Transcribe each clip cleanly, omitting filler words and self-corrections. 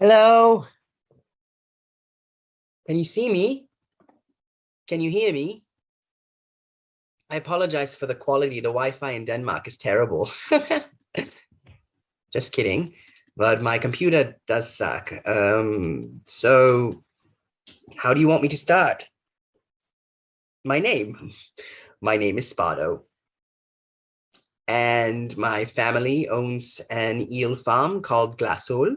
Hello, can you see me? Can you hear me? I apologize for the quality. The Wi-Fi in Denmark is terrible. Just kidding. But my computer does suck. So how do you want me to start? My name. My name is Spardo. And my family owns an eel farm called Glasål,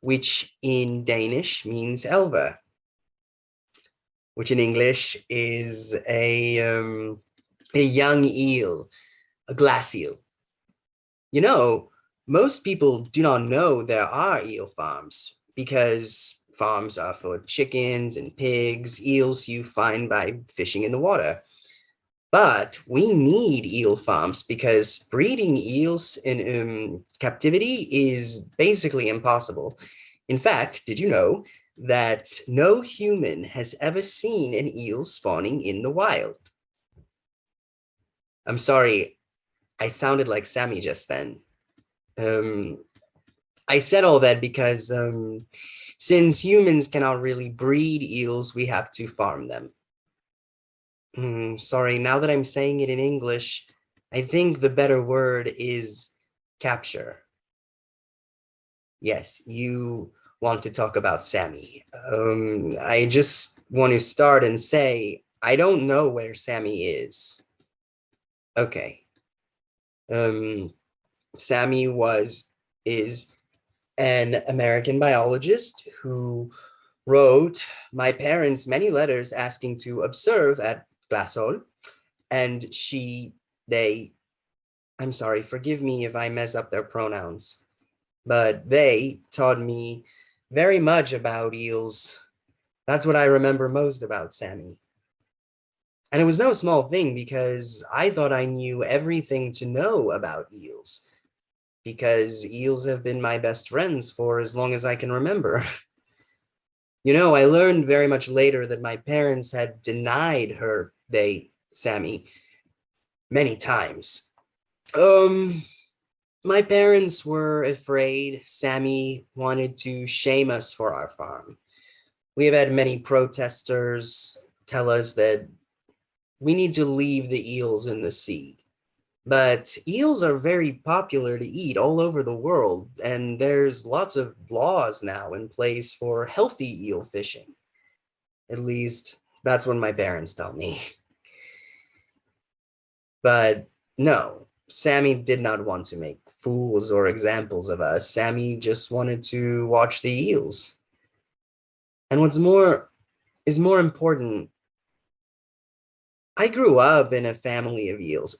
which in Danish means elver, which in English is a young eel, a glass eel. You know, most people do not know there are eel farms because farms are for chickens and pigs, eels you find by fishing in the water. But we need eel farms because breeding eels in captivity is basically impossible. In fact, did you know that no human has ever seen an eel spawning in the wild? I'm sorry, I sounded like Sammy just then. I said all that because since humans cannot really breed eels, we have to farm them. Sorry, now that I'm saying it in English, I think the better word is capture. Yes, you want to talk about Sammy. I just want to start and say, I don't know where Sammy is. Okay. Sammy is an American biologist who wrote my parents many letters asking to observe at Glasål, and I'm sorry, forgive me if I mess up their pronouns, but they taught me very much about eels. That's what I remember most about Sammy. And it was no small thing because I thought I knew everything to know about eels, because eels have been my best friends for as long as I can remember. You know, I learned very much later that my parents had denied Sammy, many times. My parents were afraid Sammy wanted to shame us for our farm. We have had many protesters tell us that we need to leave the eels in the sea. But eels are very popular to eat all over the world, and there's lots of laws now in place for healthy eel fishing. At least that's what my parents tell me. But no, Sammy did not want to make fools or examples of us. Sammy just wanted to watch the eels. And what's more is more important, I grew up in a family of eels,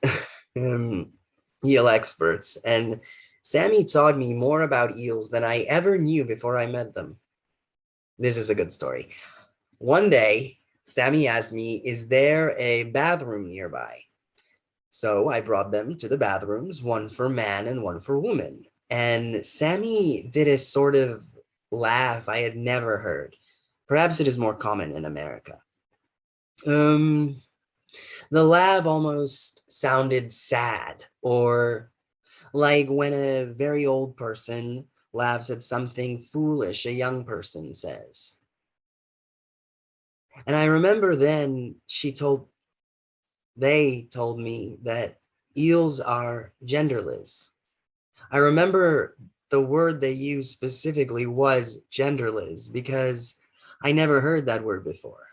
eel experts, and Sammy taught me more about eels than I ever knew before I met them. This is a good story. One day, Sammy asked me, is there a bathroom nearby? So I brought them to the bathrooms, one for man and one for woman. And Sammy did a sort of laugh I had never heard. Perhaps it is more common in America. The laugh almost sounded sad, or like when a very old person laughs at something foolish a young person says. And I remember then they told me that eels are genderless. I remember the word they used specifically was genderless because I never heard that word before.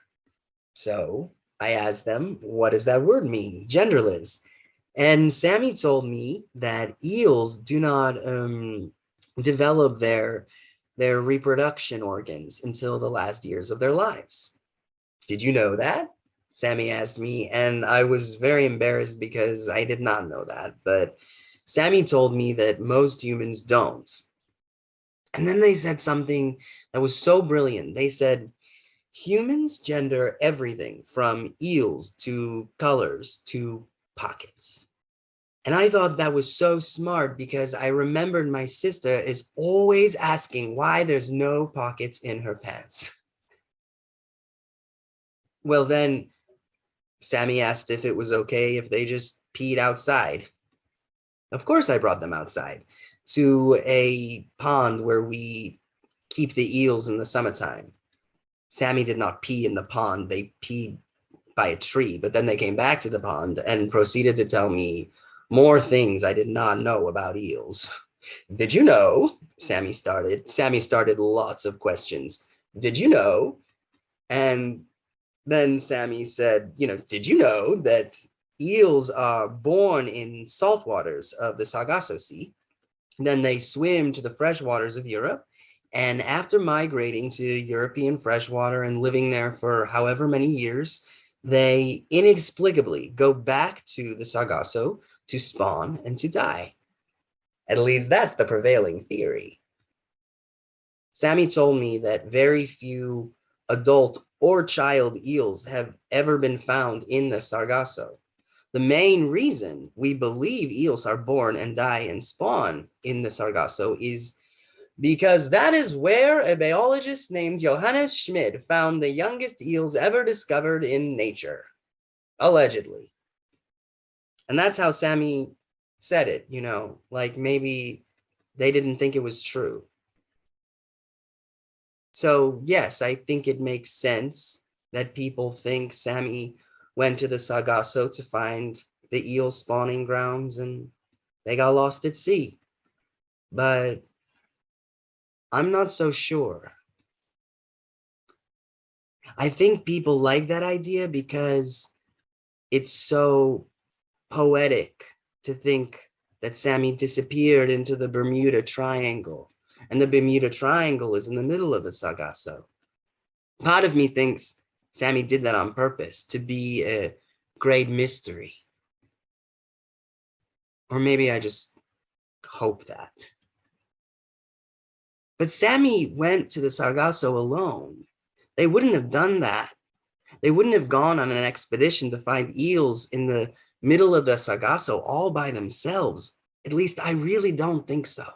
So I asked them, what does that word mean? Genderless. And Sammy told me that eels do not develop their reproduction organs until the last years of their lives. Did you know that? Sammy asked me, and I was very embarrassed because I did not know that. But Sammy told me that most humans don't. And then they said something that was so brilliant. They said, humans gender everything from eels to colors to pockets. And I thought that was so smart because I remembered my sister is always asking why there's no pockets in her pants. Well, then Sammy asked if it was okay if they just peed outside. Of course, I brought them outside to a pond where we keep the eels in the summertime. Sammy did not pee in the pond. They peed by a tree, but then they came back to the pond and proceeded to tell me more things I did not know about eels. Did you know? Sammy started. Sammy started lots of questions. Did you know? And then Sammy said, did you know that eels are born in salt waters of the Sargasso Sea? Then they swim to the fresh waters of Europe. And after migrating to European freshwater and living there for however many years, they inexplicably go back to the Sargasso to spawn and to die. At least that's the prevailing theory. Sammy told me that very few adult or child eels have ever been found in the Sargasso. The main reason we believe eels are born and die and spawn in the Sargasso is because that is where a biologist named Johannes Schmid found the youngest eels ever discovered in nature, allegedly. And that's how Sammy said it, like maybe they didn't think it was true. So yes, I think it makes sense that people think Sammy went to the Sargasso to find the eel spawning grounds and they got lost at sea. But I'm not so sure. I think people like that idea because it's so poetic to think that Sammy disappeared into the Bermuda Triangle, and the Bermuda Triangle is in the middle of the Sargasso. Part of me thinks Sammy did that on purpose to be a great mystery. Or maybe I just hope that. But Sammy went to the Sargasso alone. They wouldn't have done that. They wouldn't have gone on an expedition to find eels in the middle of the Sargasso all by themselves. At least I really don't think so.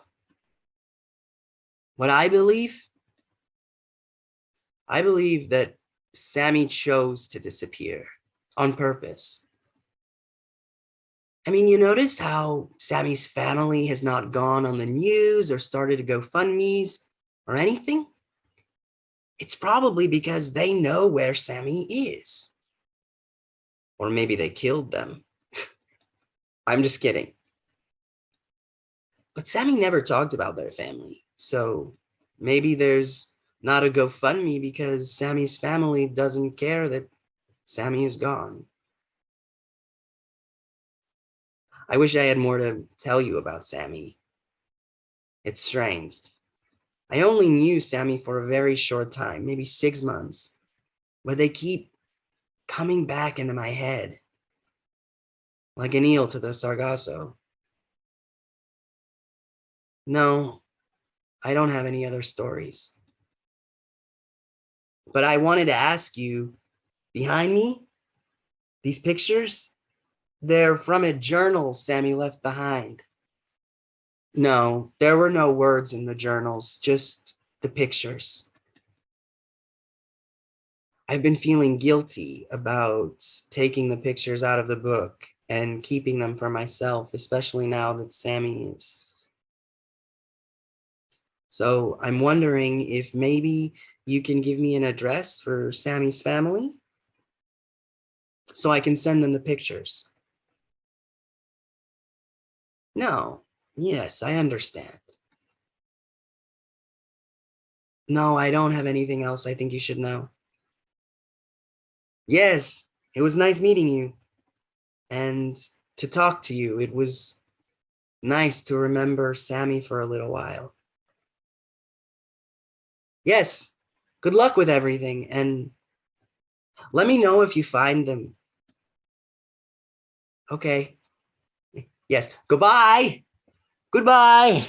What I believe that Sammy chose to disappear on purpose. I mean, you notice how Sammy's family has not gone on the news or started to GoFundMes or anything? It's probably because they know where Sammy is. Or maybe they killed them. I'm just kidding. But Sammy never talked about their family. So maybe there's not a GoFundMe because Sammy's family doesn't care that Sammy is gone. I wish I had more to tell you about Sammy. It's strange. I only knew Sammy for a very short time, maybe 6 months, but they keep coming back into my head like an eel to the Sargasso. No, I don't have any other stories. But I wanted to ask you, behind me, these pictures, they're from a journal Sammy left behind. No, there were no words in the journals, just the pictures. I've been feeling guilty about taking the pictures out of the book and keeping them for myself, especially now that Sammy is. So I'm wondering if maybe you can give me an address for Sammy's family so I can send them the pictures. No, yes, I understand. No, I don't have anything else I think you should know. Yes, it was nice meeting you and to talk to you. It was nice to remember Sammy for a little while. Yes, good luck with everything and let me know if you find them. Okay. Yes, goodbye. Goodbye.